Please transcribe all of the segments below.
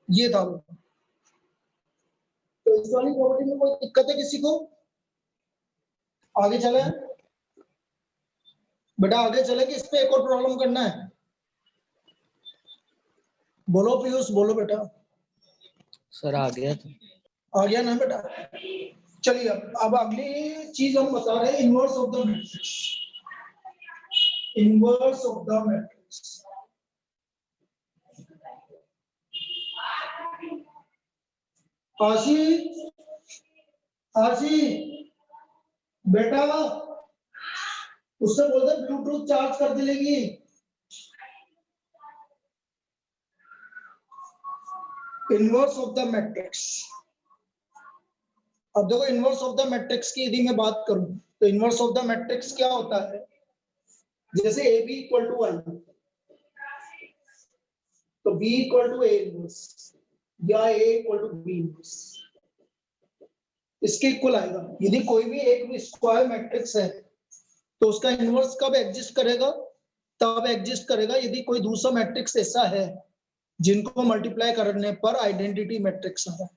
ये था वो। तो इस वाली प्रॉपर्टी में कोई दिक्कत है किसी को? आगे चले बेटा, आगे चले कि इस पे एक और प्रॉब्लम करना है? बोलो पीयूष, बोलो बेटा। सर आ गया था। आ गया ना बेटा? चलिए अब अगली चीज हम बता रहे हैं, inverse of the matrix. Inverse of the matrix. Ashi, Ashi बेटा, उससे बोलते ब्लूटूथ चार्ज कर दिलेगी। Inverse of the matrix. अब देखो, इनवर्स ऑफ द मैट्रिक्स की यदि मैं बात करूं तो इनवर्स ऑफ द मैट्रिक्स क्या होता है? जैसे A B equal to I, तो B equal to A inverse या A equal to B inverse, इसके इक्वल आएगा। यदि कोई भी एक स्क्वायर मैट्रिक्स है तो उसका इनवर्स कब एग्जिस्ट करेगा? तब एग्जिस्ट करेगा यदि कोई दूसरा मैट्रिक्स ऐसा है जिनको मल्टीप्लाई करने पर आइडेंटिटी मैट्रिक्स आ रहा है।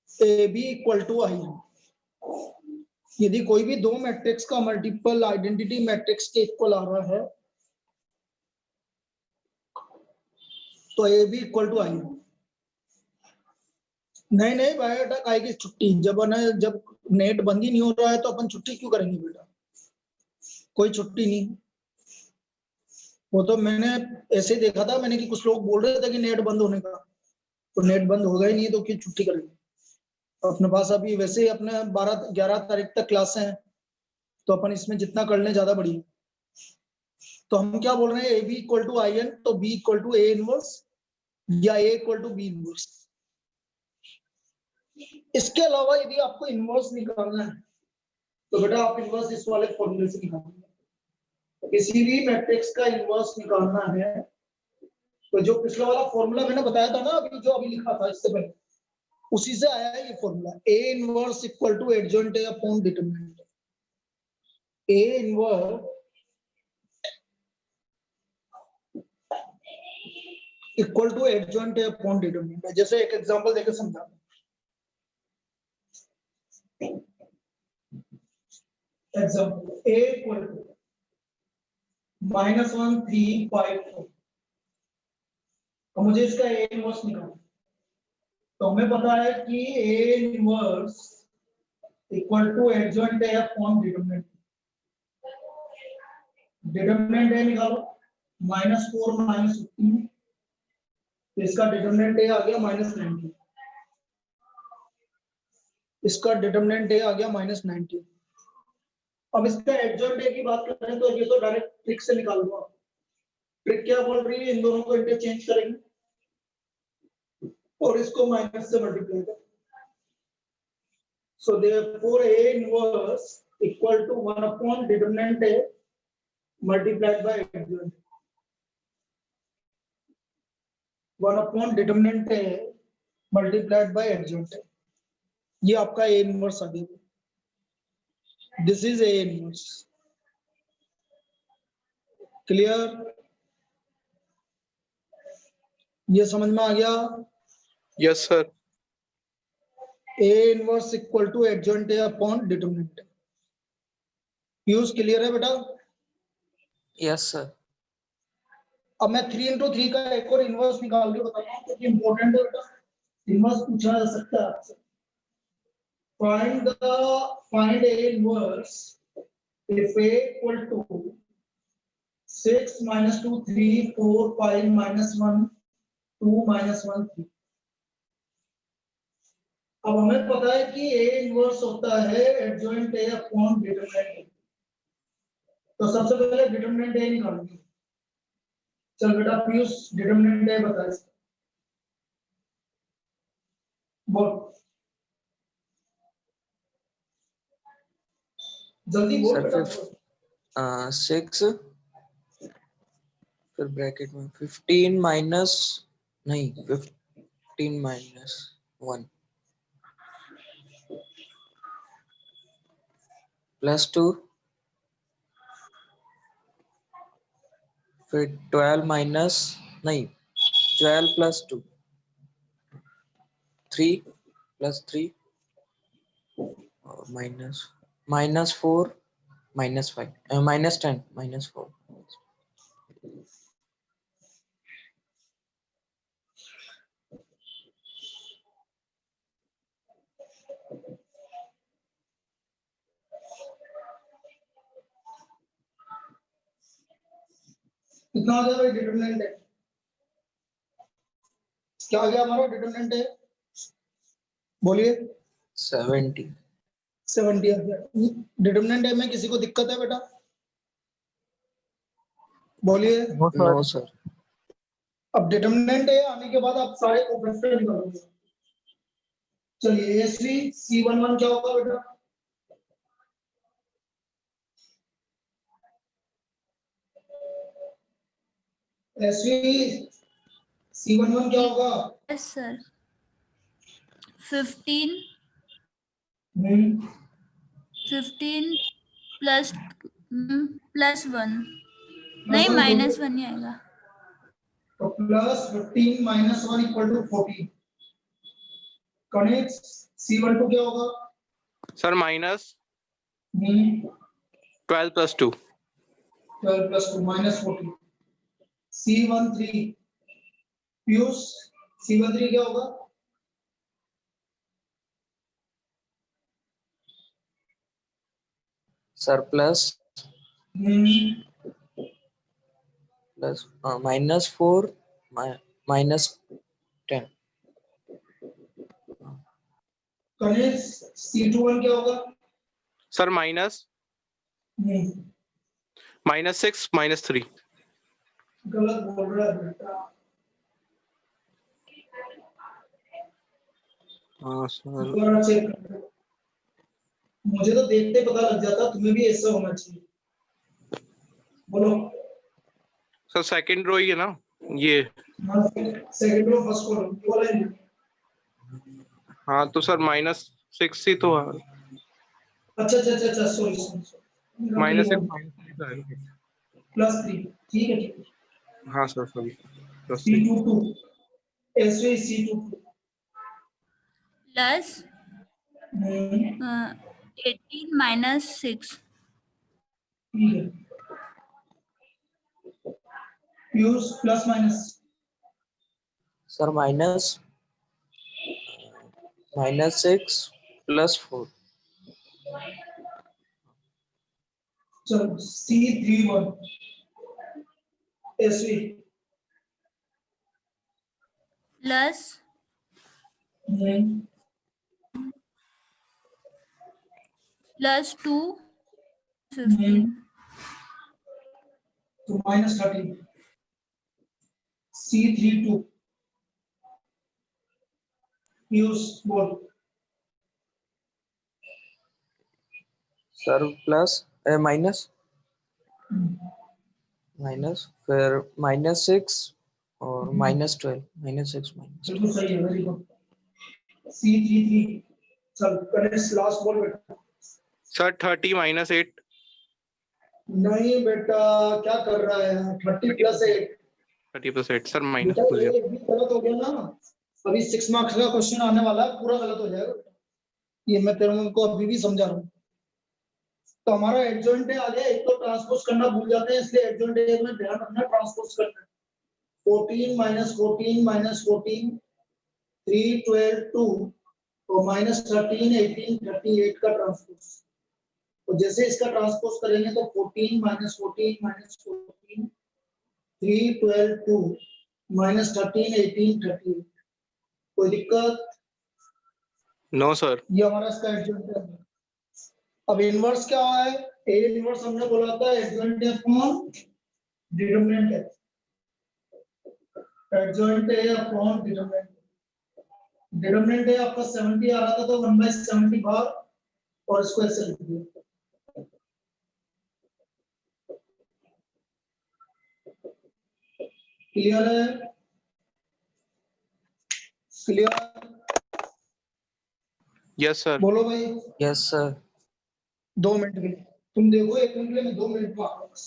ए बी इक्वल टू आई, यदि कोई भी दो मैट्रिक्स का मल्टीपल आइडेंटिटी मैट्रिक्स के इक्वल आ रहा है तो ए बी इक्वल टू आई। नहीं नहीं बायोडाटा काय की छुट्टी, जब नेट बंद ही नहीं हो रहा है तो अपन छुट्टी क्यों करेंगे बेटा? कोई छुट्टी नहीं। वो तो मैंने ऐसे ही देखा था मैंने कि कुछ लोग बोल रहे थे कि नेट बंद होने का, तो नेट बंद होगा ही नहीं तो क्यों छुट्टी करेंगे? अपने पास अभी वैसे ही अपने 12-11 तारीख तक क्लास है, तो अपन इसमें जितना कर लें ज्यादा बढ़िया। तो हम क्या बोल रहे हैं, A B equal to I N, तो B equal to A inverse या A equal to B inverse. इसके अलावा यदि आपको इनवर्स निकालना है तो बेटा आप इनवर्स इस वाले फॉर्मूले से निकालेंगे। तो किसी भी मैट्रिक्स का इनवर्स निकालना है तो जो पिछला वाला फॉर्मूला मैंने बताया था ना, अभी जो अभी लिखा था इससे पहले, उसी से आया है ये formula. A inverse equal to adjoint A upon determinant. A inverse equal to adjoint A upon determinant. जैसे एक एग्जांपल देकर समझा। Example A equal to -1 3 5 4। तो मुझे इसका ए इनवर्स निकालना, तो हमें पता है कि A inverse equal to adjoint A upon determinant. Determinant A निकालो, -4 -15, तो इसका डिटरमिनेंट ए आ गया -19। इसका डिटरमिनेंट ए आ गया -19। अब इसका एडजॉइंट ए की बात करें तो ये तो डायरेक्ट ट्रिक से निकाल लो आप। ट्रिक क्या बोल रही है, इन दोनों को इंटरचेंज करेंगे और इसको माइनस से मल्टीप्लाई करें। So therefore A inverse equal to 1 upon determinant A multiplied by adjoint. 1 upon determinant A multiplied by adjoint. ये आपका ए इनवर्स आ गया। This is A inverse. Clear? ये समझ में आ गया? Yes sir. A inverse equal to adjoint A upon determinant. यूज क्लियर है बेटा? Yes sir. अब मैं 3 into 3 का एक और इनवर्स निकाल के बताता हूं क्योंकि इंपॉर्टेंट है बेटा। इनवर्स पूछा जा सकता है आपसे। Find A inverse if a equal to 6 - 2 3 4 5 -1 2 -1 3। अब हमें पता है कि a इनवर्स होता है adjoint a upon determinant a। तो सबसे पहले डिटरमिनेंट a निकालेंगे। चल बेटा पीयूष डिटरमिनेंट a बता इसका। बोल जल्दी बोल बेटा। 6 फिर ब्रैकेट में 15 माइनस नहीं 15 माइनस 1 +2 फिर 12 माइनस नहीं 12 + 2 3 plus 3 और minus 4 minus 5 minus 10 minus 4. कितना आ गया भाई डिटरमिनेंट है? क्या आ गया हमारा डिटरमिनेंट है? बोलिए। 70. 70 आ गया। डिटरमिनेंट है में किसी को दिक्कत है बेटा? बोलिए। No sir. अब डिटरमिनेंट है आने के बाद आप सारे कोफिशिएंट करोगे। चलिए एसवी C11 क्या होगा बेटा? एसवी C11 क्या होगा? Yes, sir. 15 हम्म 15 plus plus 1 नहीं -1 ही आएगा। तो प्लस 15 माइनस 1 इक्वल टू 14। कनेक्ट C12 क्या होगा? Sir minus hmm 12 plus 2. 12 plus 2 minus 14। C13 Piyush C13 क्या होगा? Sir plus hmm plus minus 4 minus 10. कनेक्ट C21 क्या होगा? Sir minus hmm -6 -3. गलत बोल रहा है बेटा। हाँ सर। दोबारा चेक कर लो। मुझे तो देखते पता लग जाता, तुम्हें भी ऐसा होना चाहिए। बोलो। सर सेकंड रो ही है ना ये? सेकंड रो फर्स्ट कॉलम बोला ही नहीं। हाँ तो सर -6 ही तो है। अच्छा सॉरी -6 प्लस 3 ठीक है। हाँ sir sorry C22 SV C22 Plus 18 minus 6 ठीक है। यूज plus minus Sir minus 6 plus 4. चलो C31 एसवी plus plus 2 15 तो माइनस 13 C32 यूज बोल Sir plus minus फिर -6 और -12 -6 बिल्कुल सही है वेरी गुड। C33 चल करेक्ट लास्ट बोल बेटा। सर 30 -8. नहीं बेटा क्या कर रहा है 30 प्लस 8 30 plus 8 सर माइनस बेटा भूल ये गया। भी गलत हो गया ना। अभी 6 मार्क्स का क्वेश्चन आने वाला है पूरा गलत हो जाएगा। ये मैं तेरे को अभी भी समझा रहा हूँ। तो हमारा एडजॉइंट है आगे एक तो ट्रांसपोज करना भूल जाते हैं इसलिए एडजॉइंट है में ध्यान रखना ट्रांसपोज करना है। 14 -14 -14 3 12 2 तो -13 18 38 का ट्रांसपोज। तो जैसे इसका ट्रांसपोज करेंगे तो 14 -14 -14 3 12 2 -13 18 38 कोई दिक्कत? No sir. ये हमारा इसका एडजॉइंट है। अब इनवर्स क्या है? ए इनवर्स हमने बोला था एडजॉइंट है अपॉन डिटरमिनेंट है। एडजॉइंट है अपॉन डिटरमिनेंट। डिटरमिनेंट है आपका 70 आ रहा था तो 1/70 बार और इसको ऐसे लिख दिया। क्लियर है? क्लियर? Yes sir. बोलो भाई। Yes sir. 2 मिनट के लिए तुम देखो 1 मिनट के लिए मैं 2 मिनट में आ रहा हूं बस।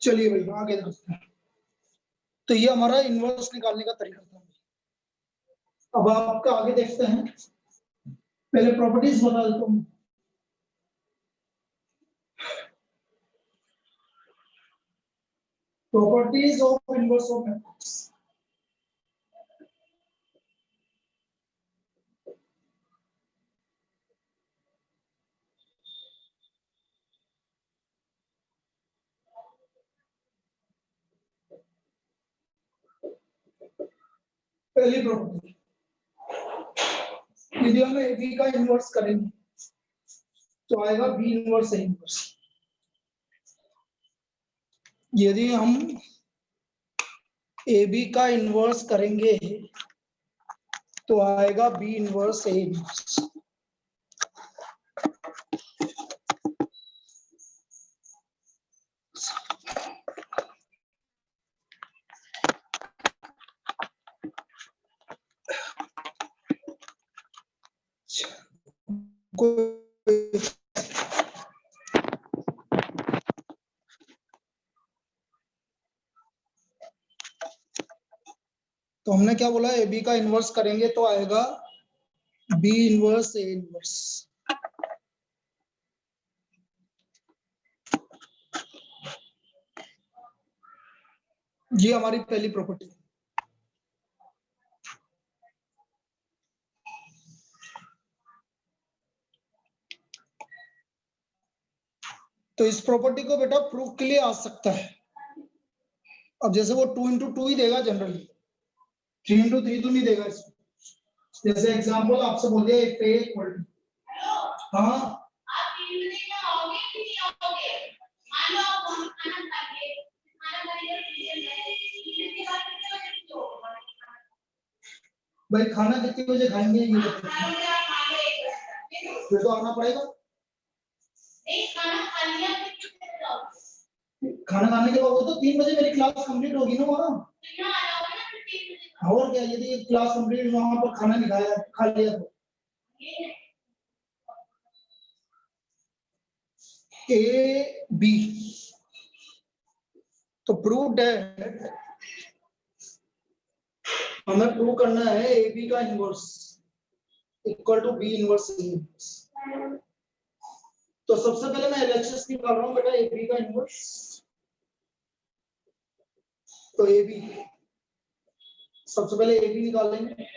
चलिए भाई आगे देखते हैं। तो ये हमारा इनवर्स निकालने का तरीका था। अब आपका आगे देखते हैं। पहले प्रॉपर्टीज बता देता हूँ। Properties of inverse of matrix. पहली प्रॉपर्टी, यदि हम ए बी का इनवर्स करेंगे तो आएगा बी इनवर्स ए इनवर्स। यदि हम ए बी का इनवर्स करेंगे तो आएगा बी इनवर्स ए इनवर्स। तो हमने क्या बोला, ए बी का इनवर्स करेंगे तो आएगा बी इनवर्स ए इनवर्स। ये हमारी पहली प्रॉपर्टी। तो इस प्रॉपर्टी को बेटा प्रूफ के लिए आ सकता है। अब जैसे वो 2 into 2 ही देगा जनरली, 3 into 3 तो नहीं देगा इसमें। जैसे एग्जांपल आपसे बोल दिया इफ ए इक्वल टू, हाँ आप 3 बजे का आओगे कि नहीं आओगे? मान लो आप खाना खा के खाना खाने के बाद कितने बजे सोओगे? भाई खाना कितने बजे खाएंगे ये बताओ। फिर तो आना पड़ेगा। नहीं, खाना खा लिया फिर कितने बजे आओगे? खाना खाने के बाद वो तो 3 बजे मेरी क्लास कंप्लीट होगी ना वहाँ। कितना आ जाओगे ना फिर 3 बजे? और क्या, यदि क्लास कंप्लीट वहाँ पर खाना नहीं खाया खा लिया तो ए बी तो प्रूव्ड है। हमें प्रूव करना है ए बी का inverse equal to B inverse A inverse. तो सबसे पहले मैं एलएचएस निकाल रहा हूँ बेटा ए बी का इनवर्स। तो ए बी, सबसे पहले ए बी निकालेंगे।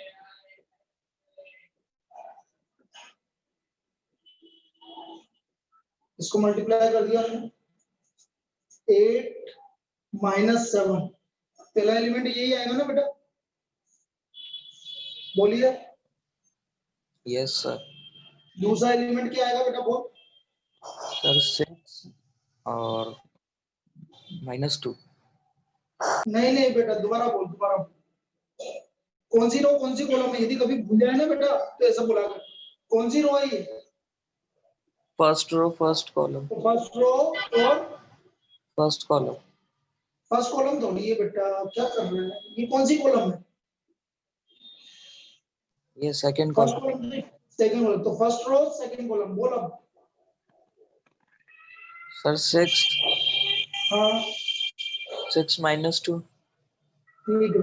इसको मल्टीप्लाई कर दिया हमने, 8 - 7। पहला एलिमेंट यही आएगा ना बेटा, बोलिए। Yes sir. दूसरा एलिमेंट क्या आएगा बेटा बोल। सर 6 और -2। नहीं नहीं बेटा दोबारा बोल, दोबारा बोल। कौन सी रो कौन सी कॉलम है, यदि कभी भूल जाए ना बेटा तो ऐसा बोला कर। कौन सी रो है ये? First row first column. तो फर्स्ट रो और फर्स्ट कॉलम। फर्स्ट कॉलम थोड़ी है बेटा, क्या कर रहे हैं? ये कौन सी कॉलम है? ये second first column. Column, second column, तो फर्स्ट रो सेकंड कॉलम बोल अब। सर 6 हाँ 6 माइनस 2। ठीक है,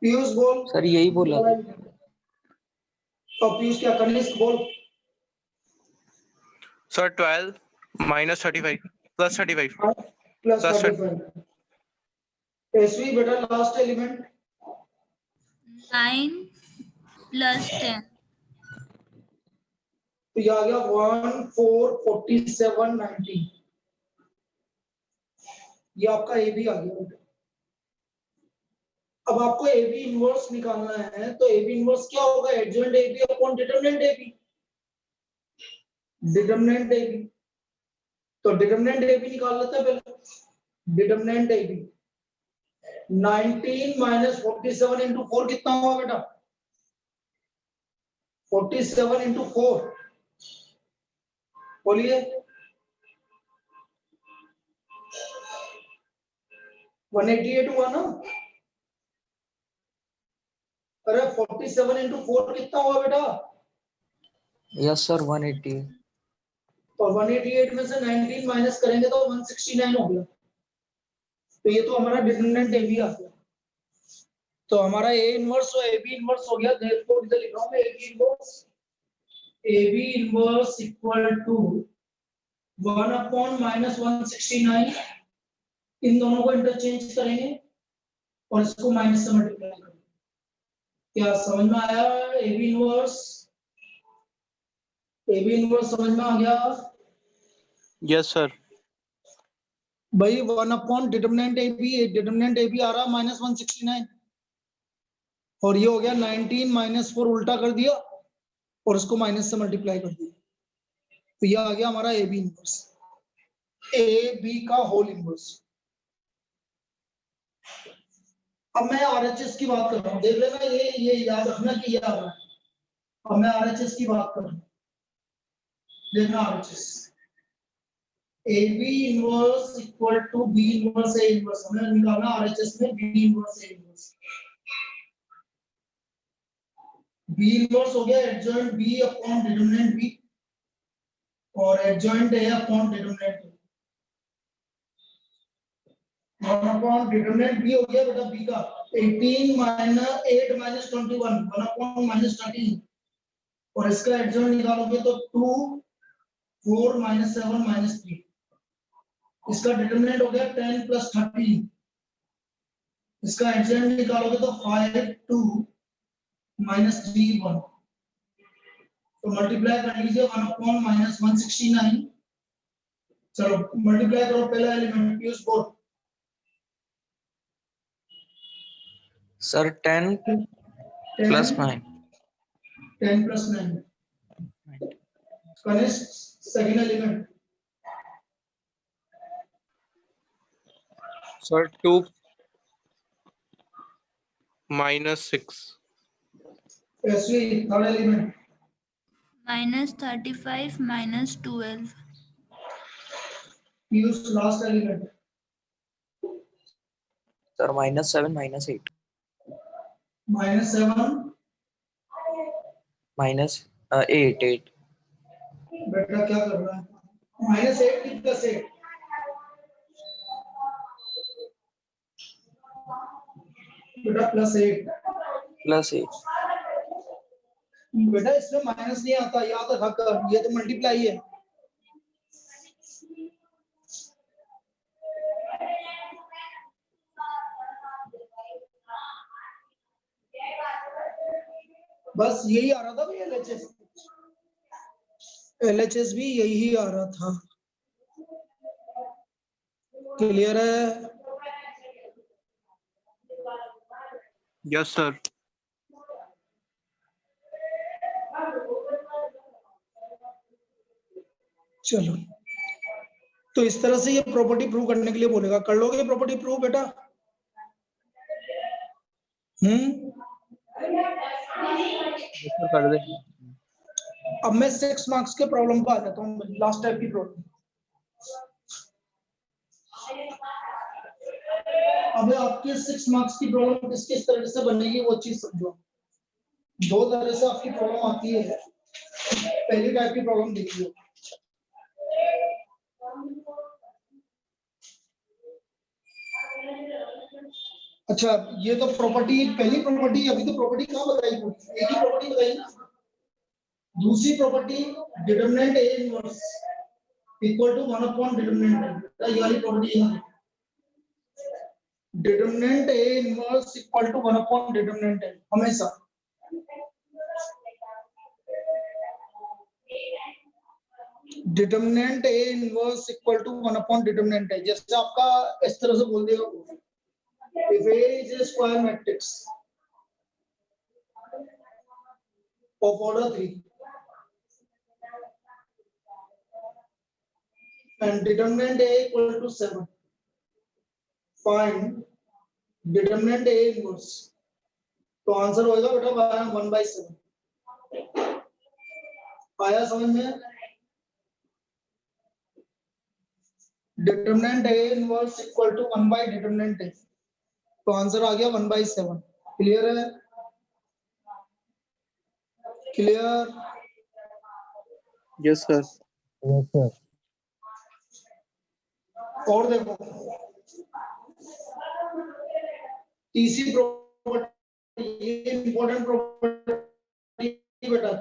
पीयूष बोल। सर यही बोला। तो पीयूष क्या, कनिष्क बोल। Sir 12 minus 35 plus 35 plus Plus 35। SV बेटा लास्ट एलिमेंट 9 plus 10. तो ये आ गया 1 4 47 19। ये आपका ए बी आ गया। अब आपको ए बी इनवर्स निकालना है, तो ए बी इनवर्स क्या होगा? Adjoint A B upon determinant A B. Determinant A B, तो डिटरमिनेंट ए बी निकाल लेते हैं पहले। Determinant A B 19 minus 47 into 4 कितना हुआ बेटा? 47 इंटू 4 बोलिए। 188 हुआ ना? अरे 47 इंटू 4 कितना हुआ बेटा? Yes sir 180। और 188 में से 19 माइनस करेंगे तो 169 हो गया। तो ये तो हमारा डिटरमिनेंट ए बी आ गया। तो हमारा ए इनवर्स और ए बी इनवर्स हो गया। देयरफॉर इधर लिख रहा हूं मैं A B inverse equal to 1 upon minus 169। इन दोनों को इंटरचेंज करेंगे और इसको माइनस से मल्टीप्लाई करेंगे। क्या समझ में आया? ए बी इनवर्स समझ में आ गया yes sir भाई? 1 अपॉन डिटरमिनेंट ए बी आ रहा माइनस 169 और ये हो गया 19 माइनस 4 उल्टा कर दिया और इसको माइनस से मल्टीप्लाई कर दिया। तो ये आ गया हमारा A B inverse, A B का होल इनवर्स। अब मैं आरएचएस की बात कर रहा हूं, देख लेना, ये याद रखना कि ये आ रहा है। अब मैं आरएचएस की बात कर रहा हूं, देखना RHS A B inverse equal to B inverse A inverse. हमें निकालना आरएचएस में B inverse A inverse. B inverse हो गया adjoint B upon determinant B और adjoint A upon determinant A. 1 upon determinant B हो गया बेटा बी का 18 माइनस 8 माइनस 21 1 अपॉन माइनस 13 और इसका एडजॉइंट निकालोगे तो 2 4 माइनस 7 माइनस 3। इसका डिटरमिनेंट हो गया 10 प्लस 13। इसका एडजॉइंट निकालोगे तो 5 2 माइनस 3 1। तो मल्टीप्लाई कर लीजिए 1 अपॉन माइनस 169। चलो मल्टीप्लाई करो पहला एलिमेंट पीयूष बोल। Sir 10 plus 9। 10 plus 9। Kanishk second element sir 2 minus 6 SV third element Minus 35 minus 12. Piyush last element sir -7 -8 -7 -8 बेटा क्या कर रहा है? -8 की प्लस 8 बेटा +8 +8। बेटा इसमें माइनस नहीं आता, याद रखा कर, ये तो मल्टीप्लाई है। बस यही आ रहा था भाई, एलएचएस भी यही आ रहा था। क्लियर है? yes sir चलो, तो इस तरह से ये प्रॉपर्टी प्रूव करने के लिए बोलेगा। कर लोगे प्रॉपर्टी प्रूव बेटा? yes sir कर दे अब मैं 6 मार्क्स के प्रॉब्लम पे आ जाता हूँ, लास्ट टाइप की प्रॉब्लम। अब आपके 6 मार्क्स की प्रॉब्लम किस तरह से बनेगी वो चीज समझो। दो तरह से आपकी प्रॉब्लम आती है। पहली टाइप की प्रॉब्लम देखिए। अच्छा, ये तो प्रॉपर्टी, पहली प्रॉपर्टी, अभी तो प्रॉपर्टी कहाँ बताई? एक ही प्रॉपर्टी बताई ना। दूसरी property, determinant A inverse equal to 1 upon determinant, ये वाली प्रॉपर्टी है। Determinant A inverse equal to 1 upon determinant है हमेशा। Determinant A inverse equal to 1 upon determinant है। जैसे आपका इस तरह से बोल देगा, if A is a square matrix of order 3 and determinant A equal to 7, find determinant A inverse। तो आंसर होएगा बेटा 1/7। आया समझ में? Determinant A inverse equal to 1 by determinant A, तो आंसर आ गया 1/7। क्लियर है? क्लियर? Yes sir. और देखो, तीसरी प्रॉपर्टी, ये इंपॉर्टेंट प्रॉपर्टी बेटा,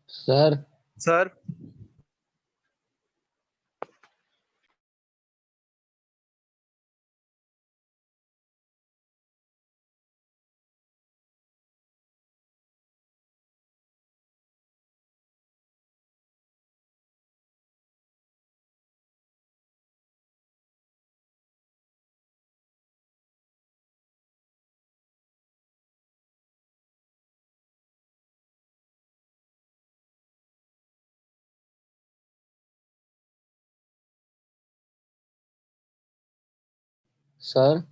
सर सर सर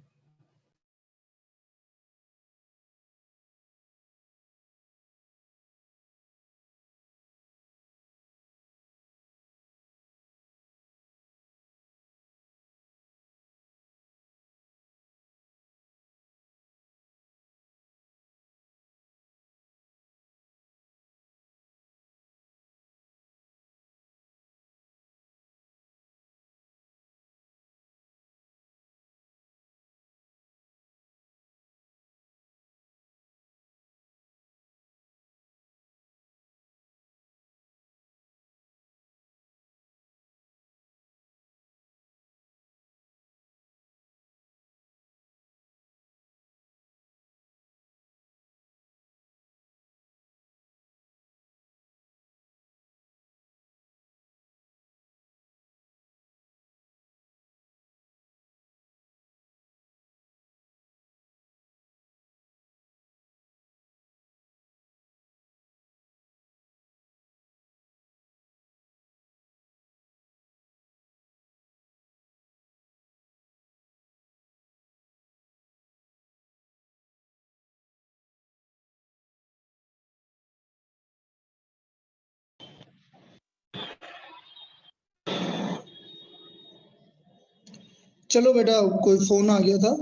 चलो बेटा, कोई फोन आ गया था।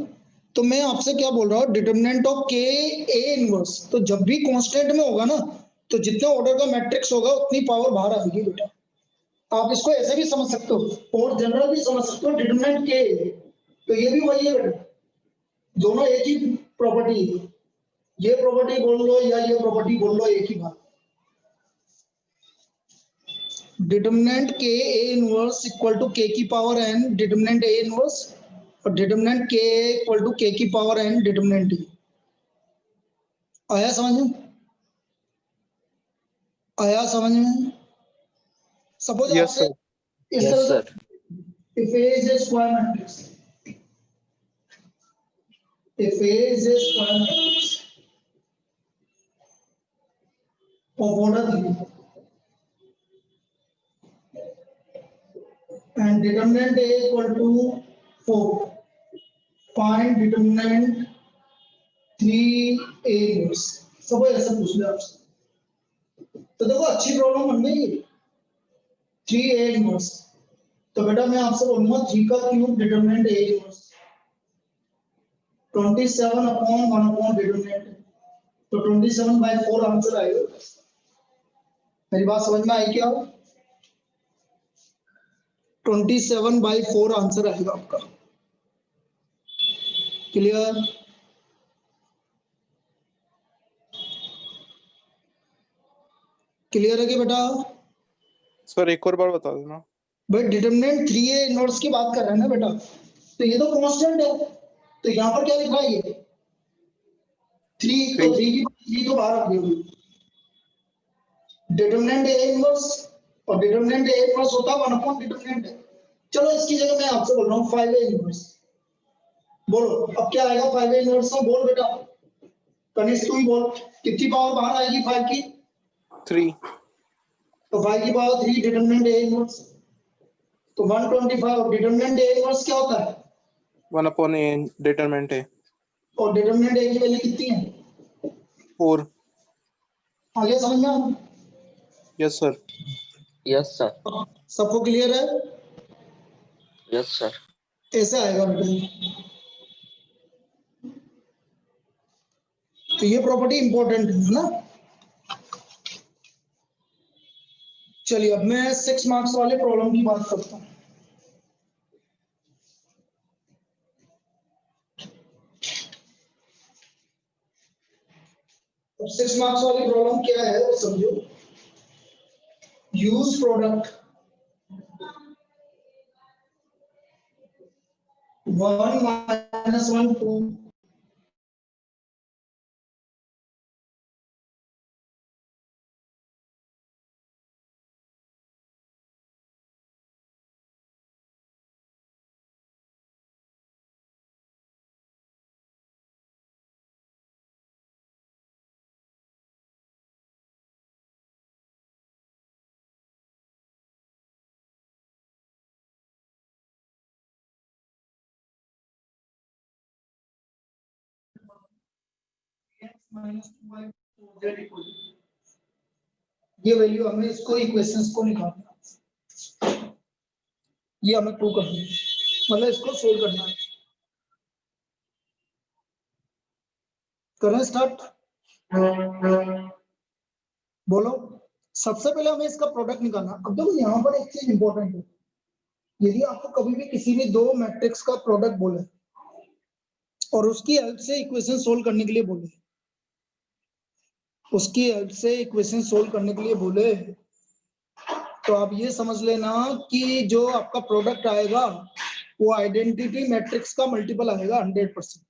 तो मैं आपसे क्या बोल रहा हूँ, डिटरमिनेंट ऑफ के ए इनवर्स, तो जब भी कांस्टेंट में होगा ना, तो जितने ऑर्डर का मैट्रिक्स होगा उतनी पावर बाहर आएगी बेटा। आप इसको ऐसे भी समझ सकते हो और जनरल भी समझ सकते हो, डिटरमिनेंट के, तो ये भी वही है बेटा, दोनों एक ही प्रॉपर्टी है। ये प्रॉपर्टी बोल लो या ये प्रॉपर्टी बोल लो, एक ही बात। डिटरमिनेंट के ए इनवर्स इक्वल टू के की power N determinant A inverse, और डिटरमिनेंट के इक्वल टू के की पावर एन डिटरमिनेंट ई। आया समझ में? आया समझ में? सपोज यस आपसे सर। इस Yes, तरह sir. से, if A is a square matrix, if A is a square matrix of order 3 and determinant A equal to 4, find determinant 3A inverse। Suppose ऐसा पूछ लिया आपसे, तो देखो अच्छी प्रॉब्लम बन गई 3A इनवर्स। तो बेटा मैं आपसे बोलूंगा 3 का cube determinant A inverse 27 upon 1 upon determinant, तो 27/4 आंसर आएगा। मेरी बात समझ में आई क्या? 27/4 आंसर आएगा आपका। क्लियर? क्लियर है कि बेटा? सर एक और बार बता देना। भाई डिटरमिनेंट 3A इनवर्स की बात कर रहे हैं ना बेटा, तो ये तो कांस्टेंट है, तो यहाँ पर क्या लिखा है ये 3, तो 3 तो बाहर आ गई। डिटरमिनेंट ए इनवर्स, और डिटरमिनेंट ए इनवर्स होता है 1 अपॉन डिटरमिनेंट है। चलो इसकी जगह मैं आपसे बोल रहा हूँ 5A इनवर्स। बोलो अब क्या आएगा 5A इनवर्स में? बोल बेटा, कनिष्ठ तू ही बोल, कितनी पावर बाहर आएगी 5 की? 3। तो 5 की पावर 3 डिटरमिनेंट ए इनवर्स, तो 125। डिटरमिनेंट ए इनवर्स क्या होता है? 1 अपॉन ए डिटरमिनेंट है और डिटरमिनेंट ए की वैल्यू कितनी है? 4। आगे समझ में आ रहा है? Yes sir. Yes, sir. सबको क्लियर है? Yes, sir. ऐसे आएगा बेटा। तो ये प्रॉपर्टी इंपॉर्टेंट है ना। चलिए अब मैं 6 मार्क्स वाले प्रॉब्लम की बात करता हूँ। अब 6 मार्क्स वाली प्रॉब्लम क्या है वो समझो। यूज प्रोडक्ट 1 - 1 2 ये वैल्यू हमें इसको इक्वेशंस को निकालना, ये हमें प्रूव करना है, मतलब इसको सोल्व करना है। करें स्टार्ट? बोलो। सबसे पहले हमें इसका प्रोडक्ट निकालना। अब देखो यहाँ पर एक चीज इंपॉर्टेंट है, यदि आपको कभी भी किसी भी दो मैट्रिक्स का प्रोडक्ट बोले और उसकी हेल्प से इक्वेशन सोल्व करने के लिए बोले, उसकी हेल्प से इक्वेशन सोल्व करने के लिए बोले, तो आप ये समझ लेना कि जो आपका प्रोडक्ट आएगा वो आइडेंटिटी मैट्रिक्स का मल्टीपल आएगा 100%।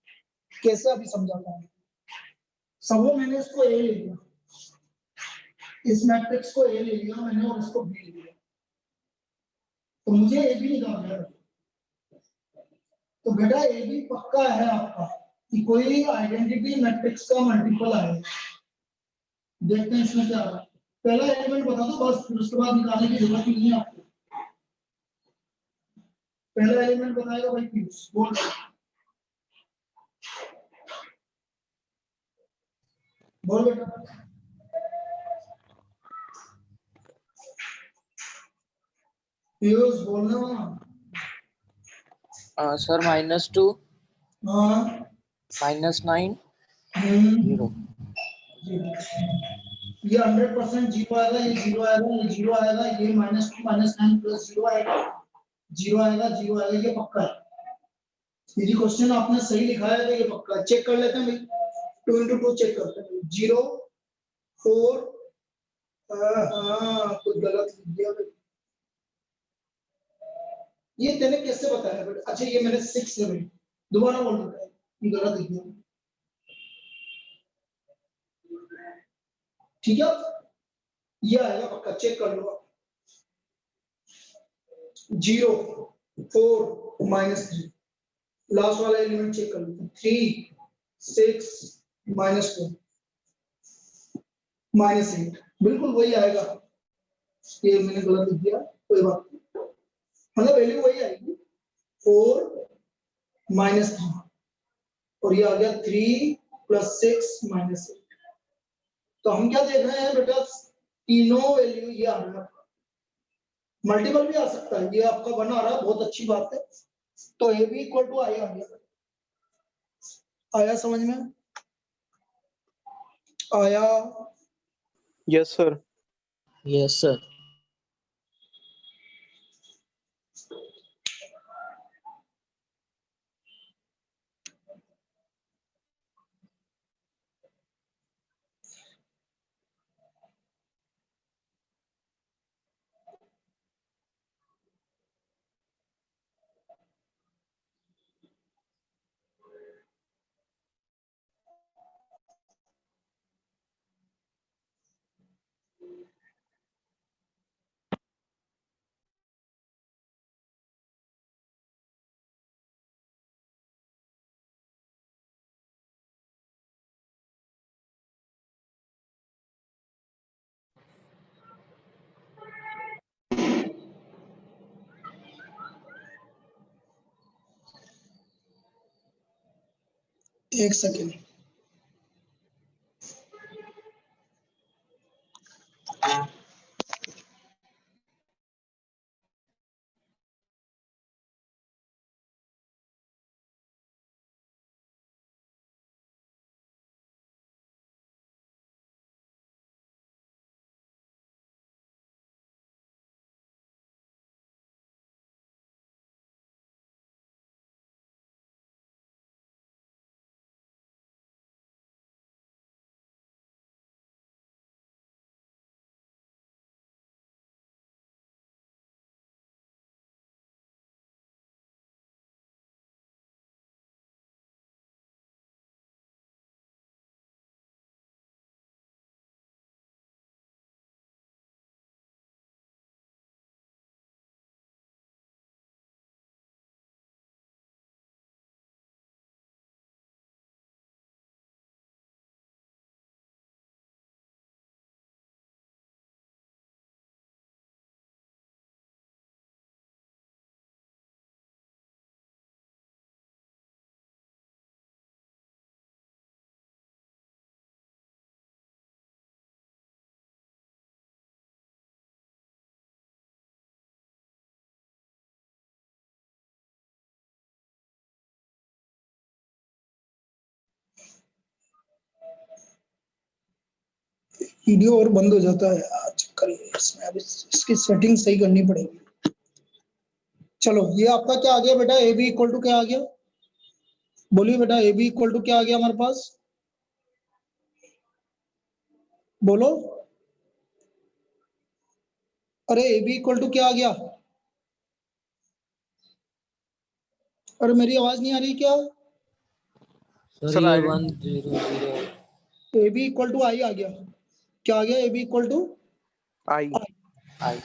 कैसे अभी समझाता हूँ। समझो मैंने इसको ए ले लिया, इस मैट्रिक्स को ए ले लिया मैंने और इसको बी ले लिया, तो मुझे ए भी निकालना है। तो बेटा ए भी पक्का है आपका कि कोई आइडेंटिटी मैट्रिक्स का मल्टीपल आएगा। देखते हैं इसमें क्या आ रहा है। पहला एलिमेंट बता दो बस, फिर उसके बाद निकालने की जरूरत ही नहीं है आपको। पहला एलिमेंट बताएगा भाई पीयूष, बोल। बोल बेटा। पीयूष बोलना। Sir, -2, हाँ -9, 0. ये 100% जीरो आएगा, ये जीरो आएगा, ये जीरो आएगा, ये -2 -9 प्लस जीरो आएगा, जीरो आएगा, जीरो आएगा, ये पक्का है। यदि क्वेश्चन आपने सही लिखा है तो ये पक्का है। चेक कर लेते हैं भाई, 2 into 2 चेक करते हैं। 0 4 हाँ कुछ गलत लिख दिया भाई। ये तेने कैसे बताया बेटा? अच्छा ये मैंने 6 है भाई, दोबारा बोल रहा है, ये गलत लिख दिया। ठीक है, ये आएगा पक्का, चेक कर लो। 0 4 -3, लास्ट वाला एलिमेंट चेक कर लो। 3 6 -2 -8, बिल्कुल वही आएगा। ये मैंने गलत लिख दिया, कोई बात नहीं, मतलब वैल्यू वही आएगी। 4 -3 और ये आ गया 3 + 6 -8। तो हम क्या देख रहे हैं बेटा, तीनों वैल्यू ये आ रहा है। मल्टीपल भी आ सकता है, ये आपका बना आ रहा है, बहुत अच्छी बात है। तो ए बी इक्वल टू आई आ गया, आया समझ में? आया? Yes, sir. Yes, sir. एक सेकेंड। वीडियो और बंद हो जाता है आज, करिए इसमें, अब इसकी सेटिंग सही करनी पड़ेगी। चलो ये आपका क्या आ गया बेटा, ए बी इक्वल टू क्या आ गया? बोलिए बेटा, ए बी इक्वल टू क्या आ गया हमारे पास? बोलो, अरे ए बी इक्वल टू क्या आ गया? अरे मेरी आवाज नहीं आ रही क्या? Sir, Sir, ये I 1 0 0. A B equal to I आ गया। क्या आ गया? A B equal to I I.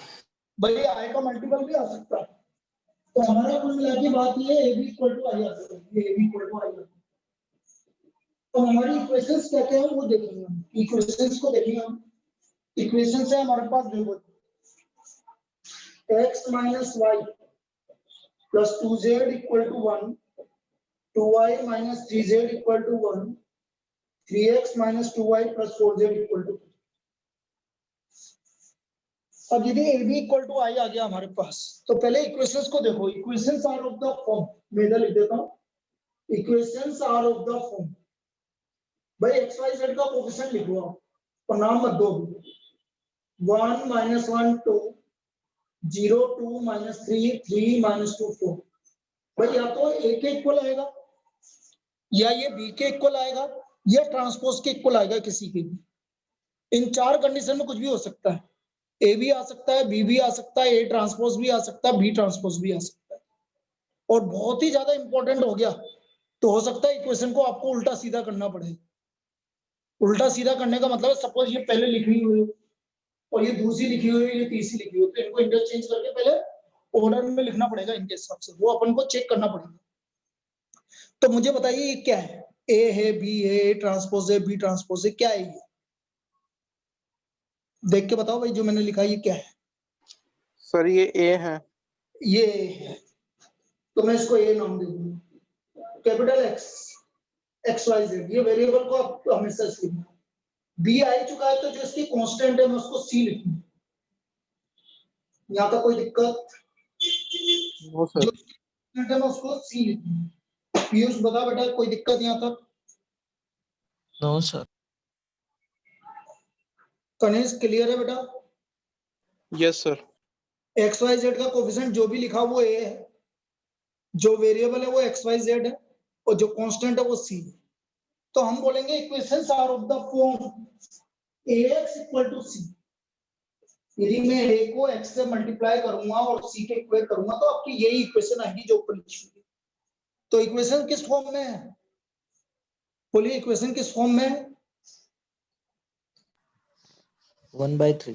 भाई आई का मल्टीपल भी आ सकता है। तो हमारा कुल मिला के बात ये ए बी इक्वल टू आई आ सकता है, A B equal to I. तो हमारी इक्वेशंस क्या क्या है वो देखेंगे हम, इक्वेशंस को देखेंगे हम। इक्वेशन है हमारे पास, देखो x minus y plus 2z equal to 1, 2y minus 3z equal to 1, 3x minus 2y plus 4z equal to 2। अब यदि A B equal to I आ गया हमारे पास, तो पहले इक्वेशंस को देखो। Equations are of the form, मैं इधर लिख देता हूँ, equations are of the form. भाई एक्स वाई जेड का कोफिशिएंट लिखो आप और नाम मत दो। 1 -1 2 0 2 -3 3 -2 4। भाई या तो ए के इक्वल आएगा, या ये बी के इक्वल आएगा, या ट्रांसपोज के इक्वल आएगा किसी के भी। इन चार कंडीशन में कुछ भी हो सकता है। ए भी आ सकता है, बी भी आ सकता है, ए ट्रांसपोज भी आ सकता है, बी ट्रांसपोज भी आ सकता है। और बहुत ही ज्यादा इंपॉर्टेंट हो गया तो हो सकता है इक्वेशन को आपको उल्टा सीधा करना पड़े। उल्टा सीधा करने का मतलब सपोज ये पहले लिखी हुई है और ये दूसरी लिखी हुई है, ये तीसरी लिखी हुई है, तो इनको इंटरचेंज करके पहले ऑर्डर में लिखना पड़ेगा इनके हिसाब से, वो अपन को चेक करना पड़ेगा। तो मुझे बताइए ये क्या है? ए है, बी है, ए ट्रांसपोज है, बी ट्रांसपोज है, क्या है ये? देख के बताओ भाई, जो मैंने लिखा है ये क्या है? सर ये ए है। ये A है, तो मैं इसको ए नाम दे दूंगा। Capital X, X Y Z, ये वेरिएबल को आप हमेशा लिखना। बी आ चुका है तो जो इसकी कांस्टेंट है मैं उसको सी लिखूंगा। यहाँ तक कोई दिक्कत? नो जो सर। कांस्टेंट है मैं उसको सी लिखूंगा। पीयूष बता बेटा, कोई दिक्कत यहाँ तक? No sir. कनेश क्लियर है बेटा? Yes sir. X Y Z का कोफिशिएंट जो भी लिखा वो ए है, जो वेरिएबल है वो एक्स वाई जेड है, और जो कांस्टेंट है वो सी है। तो हम बोलेंगे equations are of the form ax equal to C. यदि मैं a को x से मल्टीप्लाई करूंगा और c के इक्वेट करूंगा तो आपकी यही इक्वेशन आएगी जो ऊपर लिखी हुई है। तो इक्वेशन किस फॉर्म में है? बोलिए इक्वेशन किस फॉर्म में है? 1/3।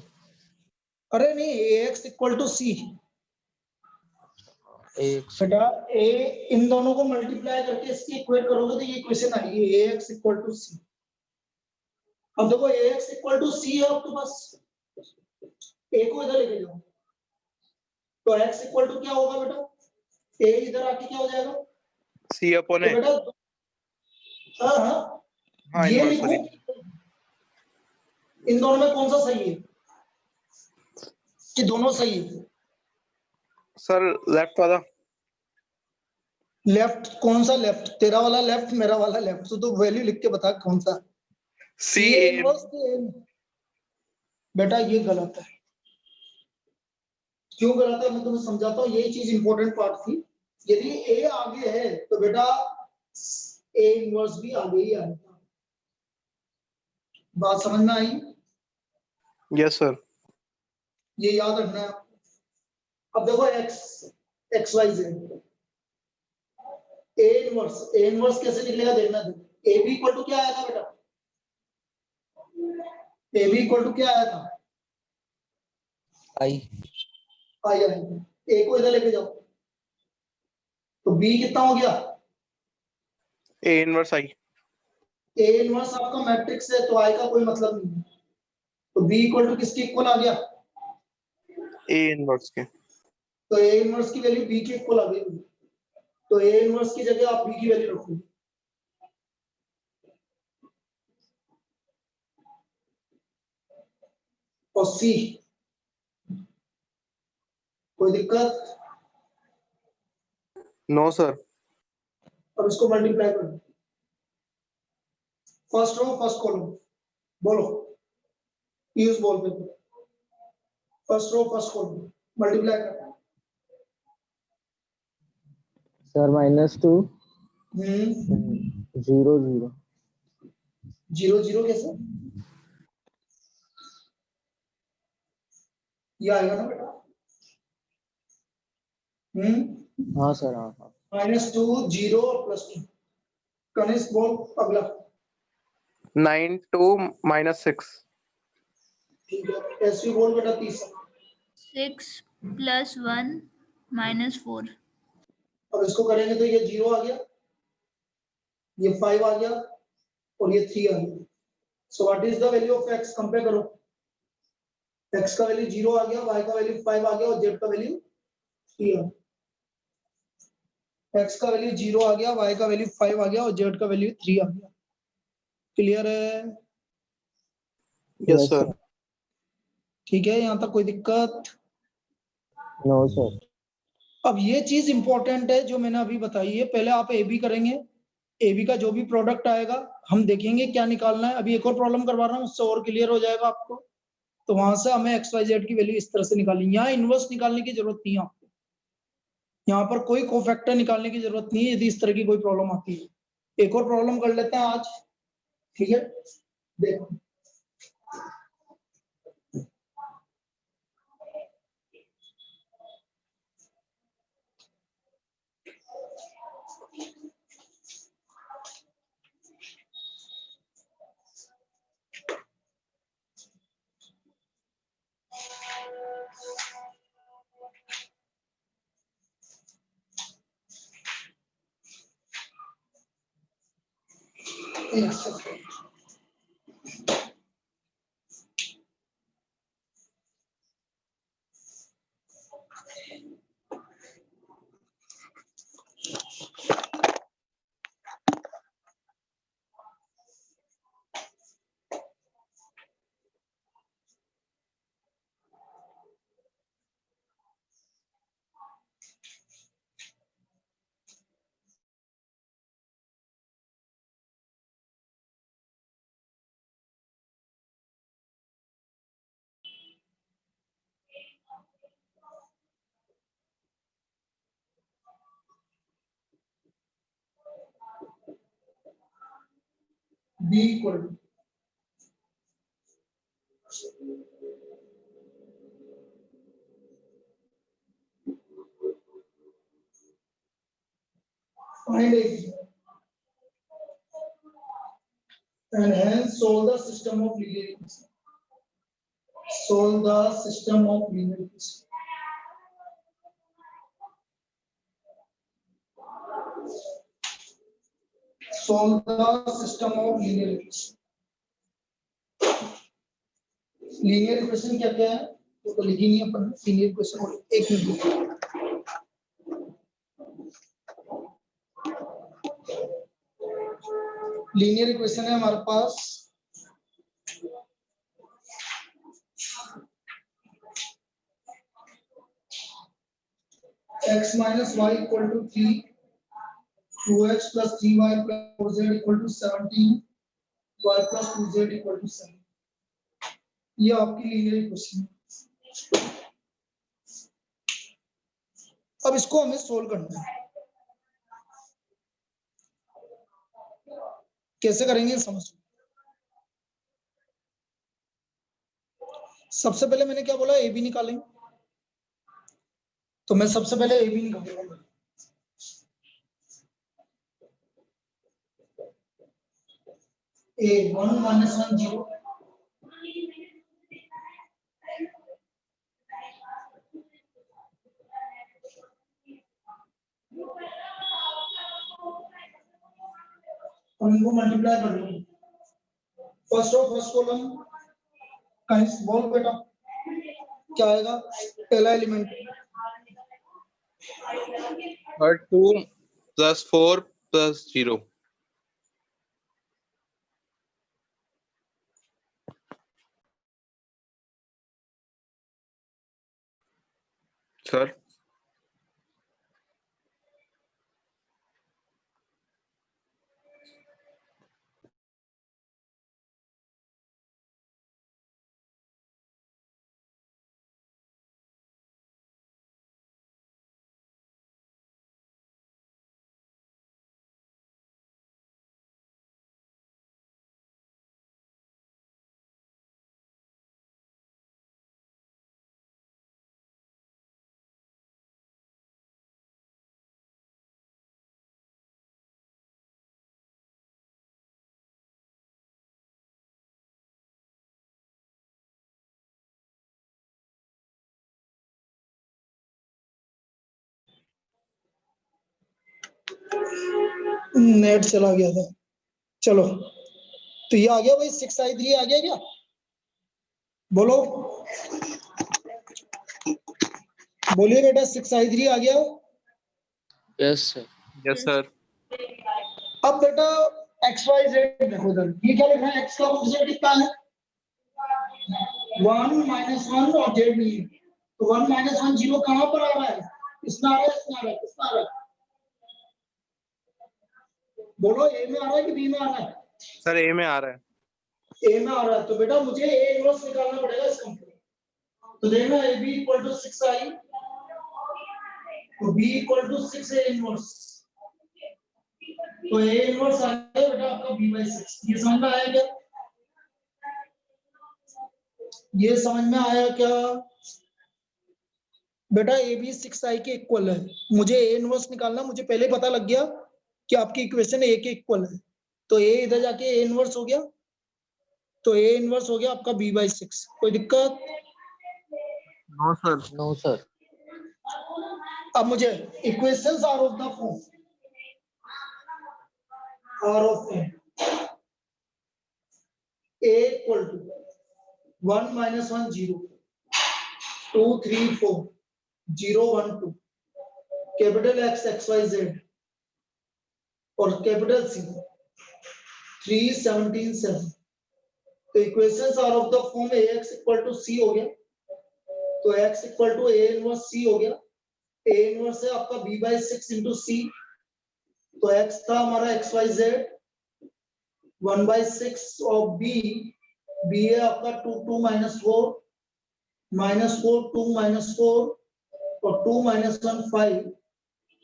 अरे नहीं, ax equal to C. Ax बेटा a इन दोनों को मल्टीप्लाई करके इसकी इक्वेट करोगे तो ये इक्वेशन आएगी ax इक्वल टू सी। अब देखो ax इक्वल टू सी है आपके पास, a को इधर लेके जाओ तो x इक्वल टू क्या होगा बेटा? a इधर आके क्या हो जाएगा? सी अपॉन तो ए। बेटा हाँ हाँ, हाँ ये इनवर्स लिखो। सॉरी। इन दोनों में कौन सा सही है कि दोनों सही है? सर लेफ्ट वाला। लेफ्ट कौन सा लेफ्ट? तेरा वाला लेफ्ट, मेरा वाला लेफ्ट। तो वैल्यू लिख के बता कौन सा। सी ये ए। इनवर्स बेटा ये गलत है। क्यों गलत है मैं तुम्हें समझाता हूँ, यही चीज इंपॉर्टेंट पार्ट थी। यदि ए आगे है तो बेटा ए इनवर्स भी आगे ही आएगा। बात समझ में आई? Yes sir. ये याद रखना है आपको। अब देखो X, X Y Z, A inverse कैसे निकलेगा देखना। ए बी इक्वल टू क्या आया था बेटा? ए बी इक्वल टू क्या आया था? I। आई आई। ए को इधर लेके जाओ तो बी कितना हो गया? A inverse I. A inverse आपका मैट्रिक्स है तो आई का कोई मतलब नहीं है। तो बी इक्वल टू किसके इक्वल आ गया? ए इनवर्स के। तो ए इनवर्स की वैल्यू बी के इक्वल आ गई। तो ए इनवर्स की जगह आप बी की वैल्यू रखो। और सी, कोई दिक्कत? No sir. और इसको मल्टीप्लाई करो। फर्स्ट रो फर्स्ट कॉलम, बोलो यूज बोल पे। First row first column multiply करो। Sir -2 hmm 0 0। जीरो जीरो कैसे? ये आएगा ना बेटा। हाँ सर हाँ। -2 0 +2। कनिष्क बोल अगला। 9 2 -6। ठीक है, एसवी बोल बेटा तीसरा। 6 + 1 -4। अब इसको करेंगे तो ये 0 आ गया, ये 5 आ गया और ये 3 आ गया। So what is the value of x? Compare करो। x का वैल्यू 0 आ गया, y का वैल्यू 5 आ गया और z का वैल्यू 3 आ गया। x का वैल्यू 0 आ गया, y का वैल्यू 5 आ गया और z का वैल्यू 3 आ गया। क्लियर है? Yes sir. ठीक है, यहाँ तक कोई दिक्कत? No sir. अब ये चीज इंपॉर्टेंट है जो मैंने अभी बताई है। पहले आप ए बी करेंगे, ए बी का जो भी प्रोडक्ट आएगा हम देखेंगे क्या निकालना है। अभी एक और प्रॉब्लम करवा रहा हूँ, उससे और क्लियर हो जाएगा आपको। तो वहां से हमें एक्स वाई जेड की वैल्यू इस तरह से निकालनी, यहाँ इनवर्स निकालने की जरूरत नहीं है आपको, यहाँ पर कोई कोफैक्टर निकालने की जरूरत नहीं है यदि इस तरह की कोई प्रॉब्लम आती है। एक और प्रॉब्लम कर लेते हैं आज, ठीक है? देखो एक second. B equal to find a and hence solve the system of linear equation. Solve the system of linear equation. Solve the system of linear equation. Linear equation क्या क्या है वो तो लिखी नहीं अपन। लीनियर इक्वेशन एक मिनट, लीनियर इक्वेशन है हमारे पास x minus y equal to 3, 2x plus 3y plus 4z equal to 17, y plus 2z equal to 7। ये आपकी लीनियर इक्वेशन है। अब इसको हमें सोल्व करना है। कैसे करेंगे समझ। सबसे पहले मैंने क्या बोला, ए बी निकालेंगे। तो मैं सबसे पहले ए बी निकालूंगा। ए 1 minus 1 0, और इनको मल्टीप्लाई कर लो। फर्स्ट कॉलम कहीं बोल बेटा क्या आएगा, पहला element 2 plus 4 plus 0। Sir net चला गया था। चलो तो ये आ गया भाई 6i3 आ गया क्या, बोलो बोलिए बेटा 6i3 आ गया। Yes sir. Yes sir. अब बेटा एक्स वाई जेड देखो इधर, ये क्या लिख रहा है, एक्स का कोएफिशिएंट कितना है 1 माइनस 1 और जेड नहीं है, तो 1 माइनस 1 जीरो कहां पर आ रहा है? इसमें आ रहा है, इसमें आ रहा है, किसमें आ रहा है? बोलो, ए में आ रहा है कि बी में आ रहा है? सर ए में आ रहा है। ए में आ रहा है, तो बेटा मुझे ए इनवर्स निकालना पड़ेगा इसका। तो देखना A B equal to 6 I, तो B equal to 6 A inverse, तो ए इनवर्स आ गया बेटा आपका बी बाई 6। ये समझ में आया क्या? ये समझ में आया क्या बेटा? ए बी 6 आई के इक्वल है, मुझे ए इनवर्स निकालना, मुझे पहले पता लग गया कि आपकी इक्वेशन ए के इक्वल है, तो ए इधर जाके ए इनवर्स हो गया, तो ए इनवर्स हो गया आपका बी बाई 6। कोई दिक्कत? No sir. No sir. अब मुझे equations are of the form, are of form A equal to 1 minus 1 0, 2 3 4 0 1 2, capital X X Y Z और कैपिटल सी 3 17 7। तो equations are of the form A X equal to C हो गया, तो x equal to A inverse C हो गया। A inverse है आपका b by 6 into सी, तो x था हमारा एक्स वाई जेड 1 बाई 6 और b है आपका 2 2 माइनस 4 2 माइनस 4 और 2 माइनस 1 5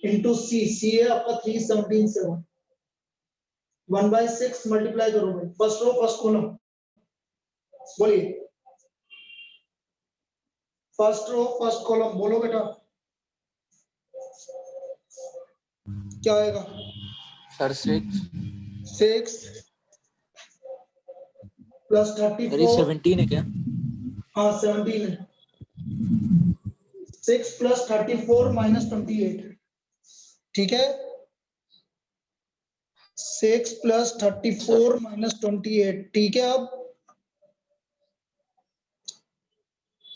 इंटू सी है आपका 3 17 7। 1 बाई 6 मल्टीप्लाई करो भाई, फर्स्ट रो फर्स्ट कॉलम, बोलिए फर्स्ट रो फर्स्ट कॉलम, बोलो बेटा क्या आएगा? सर 6 प्लस अरे 34, 17 है क्या? हाँ 17 है, 6 प्लस 34 माइनस 28, ठीक है? 6 प्लस 34 माइनस 28, ठीक है? अब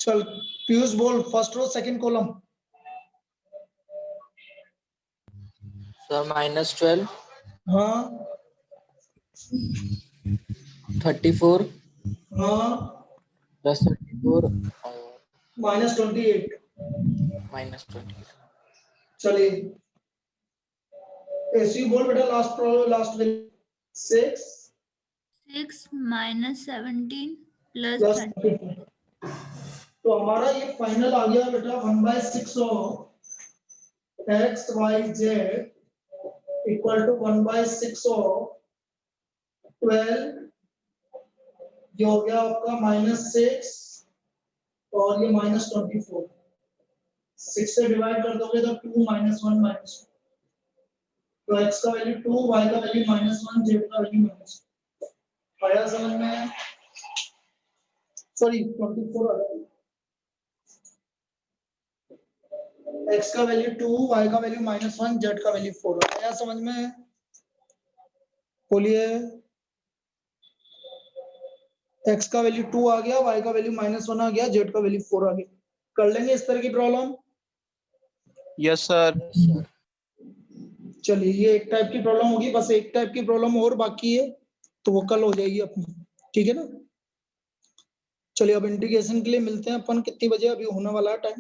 चल पीयूष बोल, first row second column. Sir -12, हाँ 34 हाँ प्लस 34 और माइनस 28, -20। चलिए ऐसे ही बोल बेटा, last value 6 6 minus 17 plus plus 30. 34। तो हमारा ये फाइनल आ गया बेटा 1/6 of X Y Z equal to 1/6 of 12, ये हो गया आपका -6 और ये -24। 6 से डिवाइड कर दोगे तो 2 -1 -1, तो x का वैल्यू 2, y का वैल्यू -1, z का वैल्यू -1। आया समझ में? सॉरी 24 आ गया। x का वैल्यू 2, y का वैल्यू -1, z का वैल्यू 4। आया समझ में? बोलिए। x का वैल्यू 2 आ गया, y का वैल्यू -1 आ गया, z का वैल्यू 4 आ गया। कर लेंगे इस तरह की प्रॉब्लम? Yes sir. चलिए ये एक टाइप की प्रॉब्लम होगी, बस एक टाइप की प्रॉब्लम और बाकी है, तो वो कल हो जाएगी अपनी, ठीक है ना? चलिए अब इंटीग्रेशन के लिए मिलते हैं अपन कितनी बजे, अभी होने वाला है टाइम।